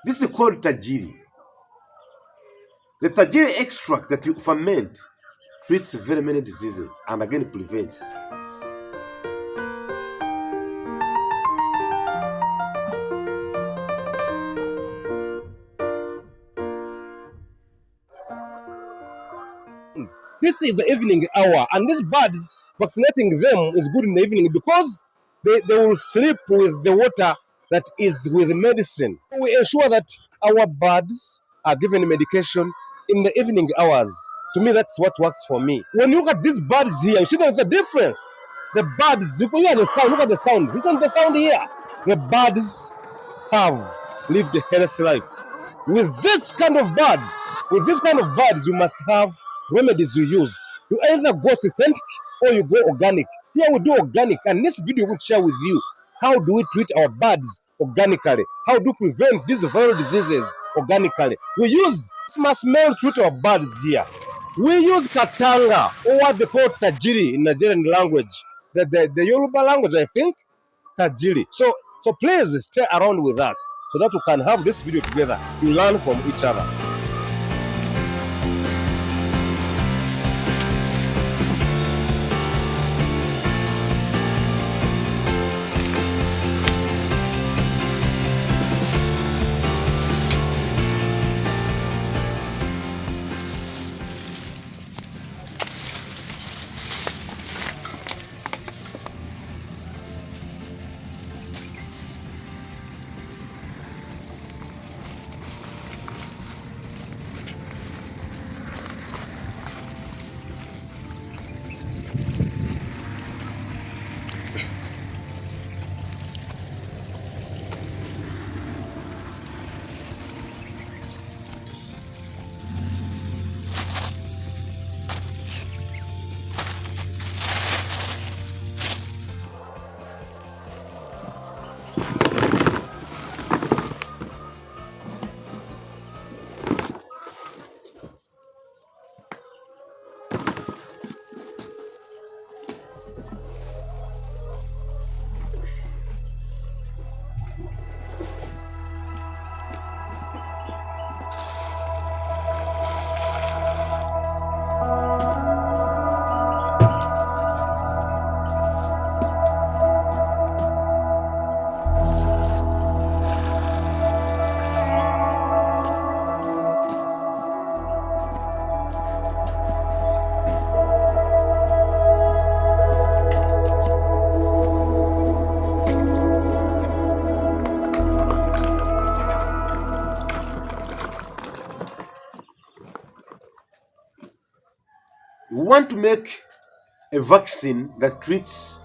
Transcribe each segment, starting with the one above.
This is called Tagiri. The Tagiri extract that you ferment treats very many diseases and again prevents. This is the evening hour, and these birds, vaccinating them is good in the evening because they will sleep with the water that is with medicine. We ensure that our birds are given medication in the evening hours. To me, that's what works for me. When you look at these birds here, you see there's a difference. The birds, you can hear the sound, look at the sound. Listen to the sound here. The birds have lived a healthy life. With this kind of birds, you must have remedies you use. You either go synthetic or you go organic. Here we do organic, and this video will share with you how do we treat our birds organically, how do we prevent these viral diseases organically. We use Christmas Melon to treat our birds here. We use katanga, or what they call Tagiri in Nigerian language. The Yoruba language, I think, Tagiri. So please stay around with us so that we can have this video together. You learn from each other. You want to make a vaccine that treats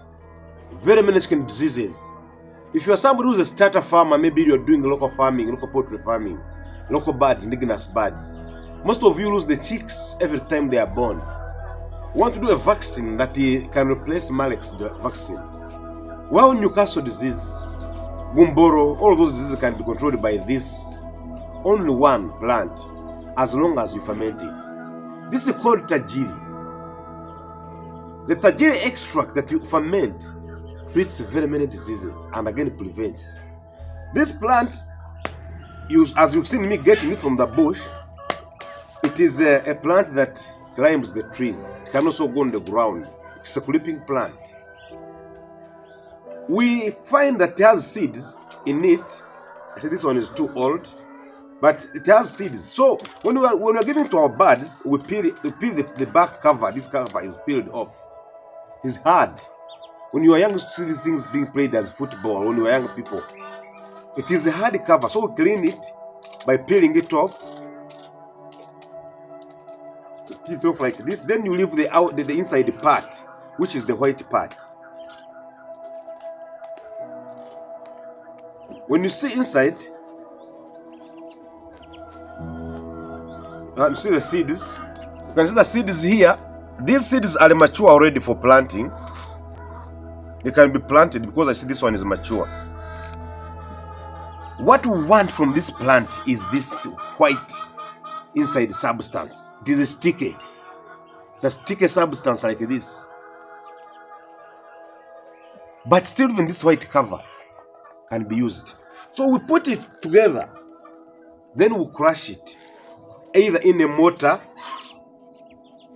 very many skin diseases. If you're somebody who's a starter farmer, maybe you're doing local farming, local poultry farming, local birds, indigenous birds, most of you lose the chicks every time they are born. You want to do a vaccine that can replace Malek's vaccine. Well, Newcastle disease, Gumboro, all those diseases can be controlled by this only one plant, as long as you ferment it. This is called Tagiri. The Tagiri extract that you ferment treats very many diseases and again prevents. This plant, as you've seen me getting it from the bush, it is a plant that climbs the trees. It can also go on the ground. It's a creeping plant. We find that it has seeds in it. I say this one is too old, but it has seeds. So when we are giving to our birds, we peel the back cover. This cover is peeled off. It's hard. When you are young, you see these things being played as football. When you are young people, it is a hard cover. So we clean it by peeling it off. Peel it off like this. Then you leave the inside part, which is the white part. When you see inside, you see the seeds. You can see the seeds here. These seeds are mature already for planting. They can be planted because I see this one is mature. What we want from this plant is this white inside substance. It is sticky. It's a sticky substance like this. But still, even this white cover can be used. So we put it together Then we crush it, either in a mortar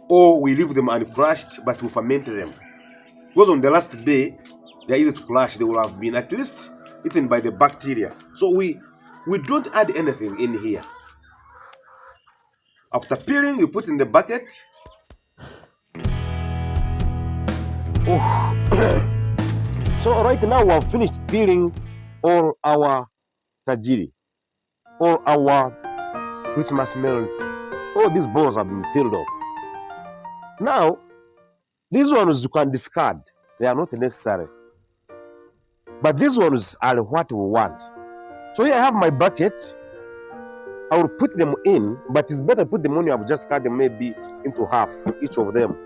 or we leave them uncrushed, but we ferment them. Because on the last day, they are easy to crush. They will have been at least eaten by the bacteria. So we don't add anything in here. After peeling, you put in the bucket. Oh. So right now we have finished peeling all our tagiri, all our Christmas melon. All these balls have been peeled off. Now, these ones you can discard. They are not necessary. But these ones are what we want. So here I have my bucket. I will put them in, but it's better to put them when you have just cut them maybe into half, each of them.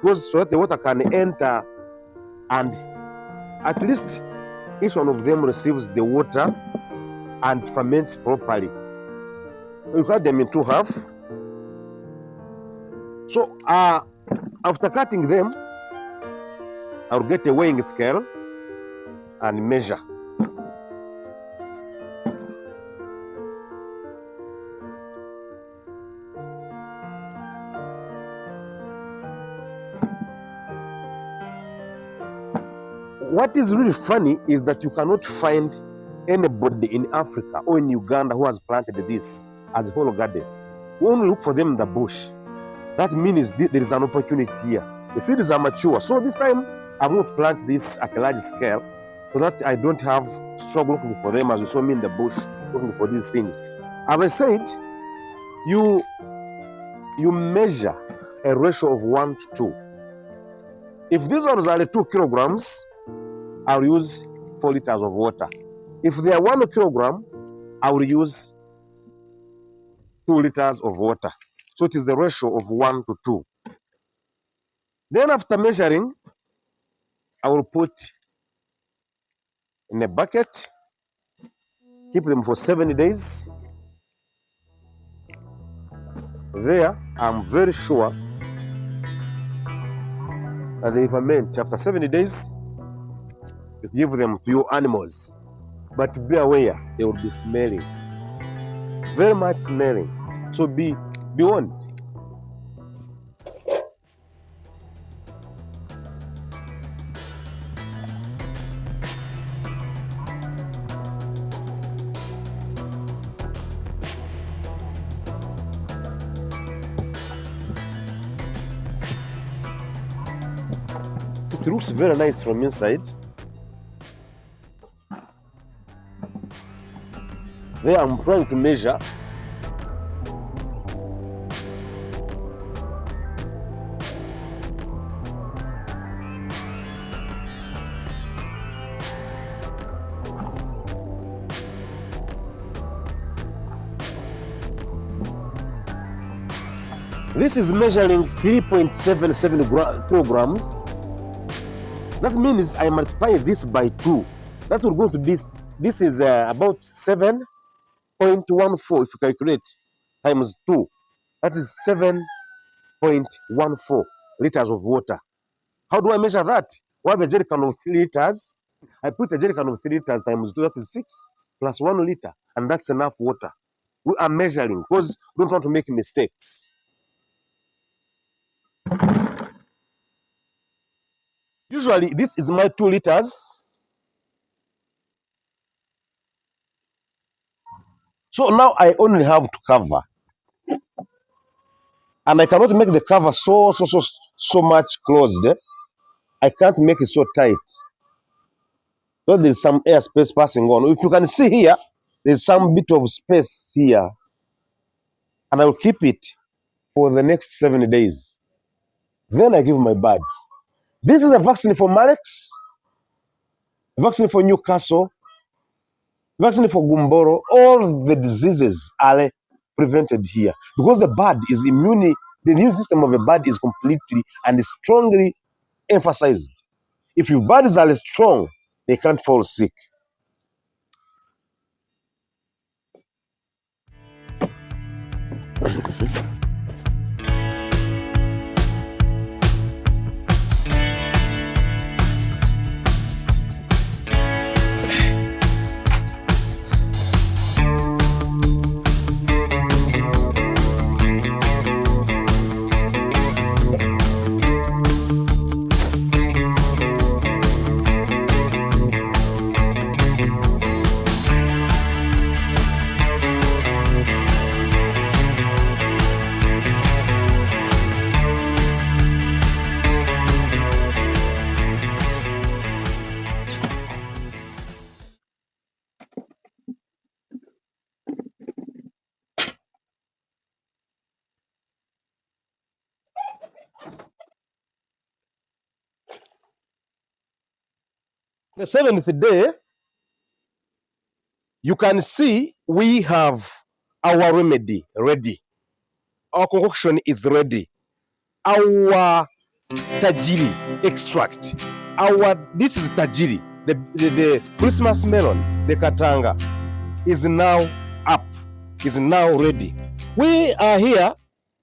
Because so that the water can enter and at least each one of them receives the water and ferments properly. You cut them into half. So after cutting them, I'll get a weighing scale and measure. What is really funny is that you cannot find anybody in Africa or in Uganda who has planted this as a whole garden. We only look for them in the bush. That means there is an opportunity here. The seeds are mature. So this time, I'm going to plant this at a large scale so that I don't have struggle looking for them as you saw me in the bush looking for these things. As I said, you measure a ratio of 1 to 2. If these ones are 2 kilograms, I'll use 4 liters of water. If they are 1 kilogram, I will use 2 liters of water. So it is the ratio of 1 to 2. Then after measuring, I will put in a bucket, keep them for 7 days. There, I'm very sure that they ferment. After 7 days, you give them to your animals. But be aware, they will be smelling. Very much smelling. So be warned. It looks very nice from inside. There I'm trying to measure. This is measuring 3.77 kilograms. That means I multiply this by 2. That will go to this. This is about 7.14 if you calculate times 2. That is 7.14 liters of water. How do I measure that? We have a jerrycan of 3 liters. I put a jerrycan of 3 liters times 2, that is 6 plus 1 liter, and that's enough water. We are measuring because we don't want to make mistakes. Usually, this is my 2 liters. So now I only have to cover. And I cannot make the cover so much closed. I can't make it so tight. So there's some air space passing on. If you can see here, there's some bit of space here. And I will keep it for the next 7 days. Then I give my birds. This is a vaccine for Malex, a vaccine for Newcastle, vaccine for Gumboro. All the diseases are prevented here because the bird is immune. The immune system of a bird is completely and strongly emphasized. If your birds are strong, they can't fall sick. The seventh day, you can see we have our remedy ready. Our concoction is ready. Our Tagiri extract. This is Tagiri, the Christmas melon, the katanga, is now up, is now ready. We are here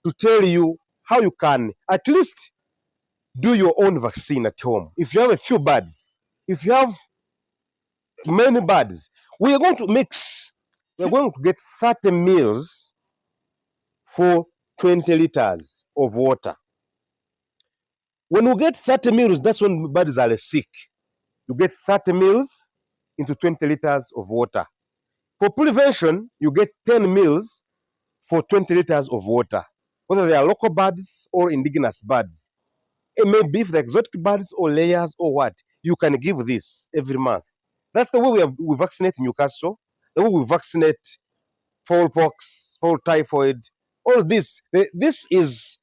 to tell you how you can at least do your own vaccine at home. If you have a few birds, if you have many birds, we are going to mix. We are going to get 30 mils for 20 liters of water. When we get 30 mils, that's when birds are sick. You get 30 mils into 20 liters of water. For prevention, you get 10 mils for 20 liters of water, whether they are local birds or indigenous birds. It may be if the exotic birds or layers or what, you can give this every month. That's the way we vaccinate Newcastle, the way we vaccinate fowl pox, fowl typhoid, all this. This is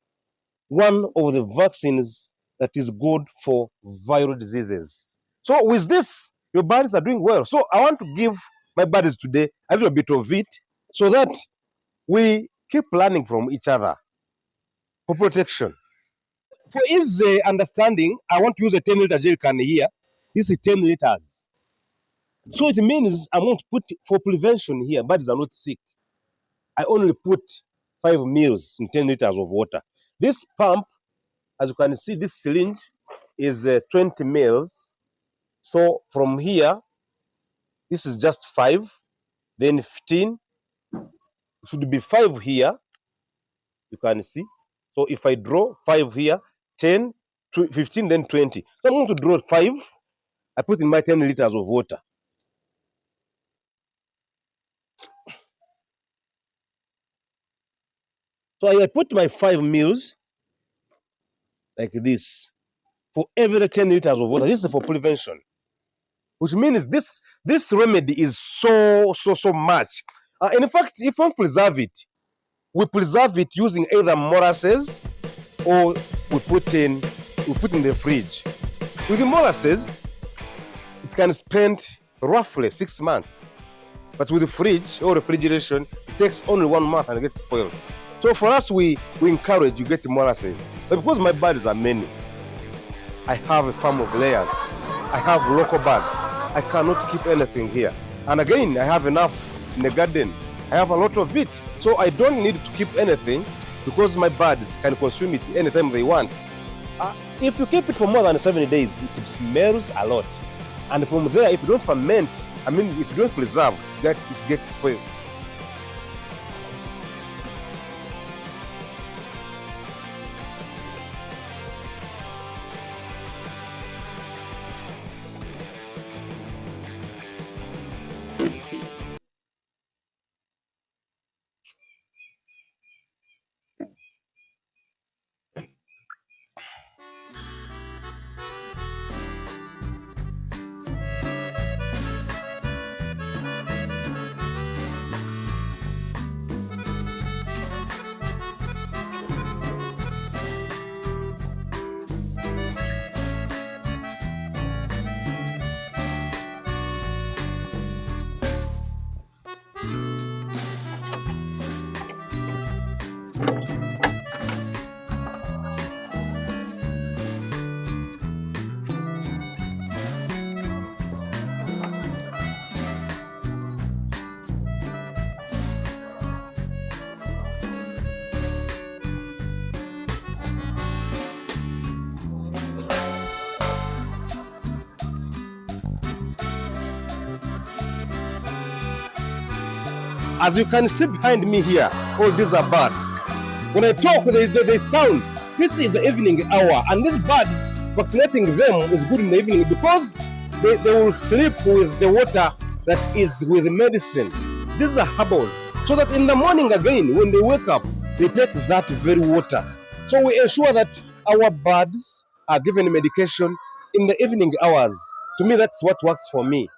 one of the vaccines that is good for viral diseases. So with this, your birds are doing well. So I want to give my birds today a little bit of it so that we keep learning from each other for protection. For easy understanding, I want to use a 10-liter jerry can here. This is 10 liters. So it means I won't put for prevention here. Birds are not sick. I only put 5 mils in 10 liters of water. This pump, as you can see, this syringe is 20 mils. So from here, this is just 5, then 15. It should be 5 here. You can see. So if I draw 5 here, 10, 15, then 20. So I'm going to draw 5. I put in my 10 liters of water. So I put my 5 mils like this for every 10 liters of water. This is for prevention, which means this remedy is so much. And in fact, if we preserve it, we preserve it using either molasses or we put in the fridge. With the molasses, it can spend roughly 6 months. But with the fridge or refrigeration, it takes only 1 month and it gets spoiled. So for us, we encourage you get molasses. But because my birds are many, I have a farm of layers. I have local birds. I cannot keep anything here. And again, I have enough in the garden. I have a lot of it. So I don't need to keep anything because my birds can consume it anytime they want. If you keep it for more than 7 days, it smells a lot. And from there, if you don't ferment, if you don't preserve, it gets spoiled. As you can see behind me here, all these are birds. When I talk, they sound. This is the evening hour, and these birds, vaccinating them is good in the evening because they will sleep with the water that is with the medicine. These are herbals. So that in the morning again, when they wake up, they take that very water. So we ensure that our birds are given medication in the evening hours. To me, that's what works for me.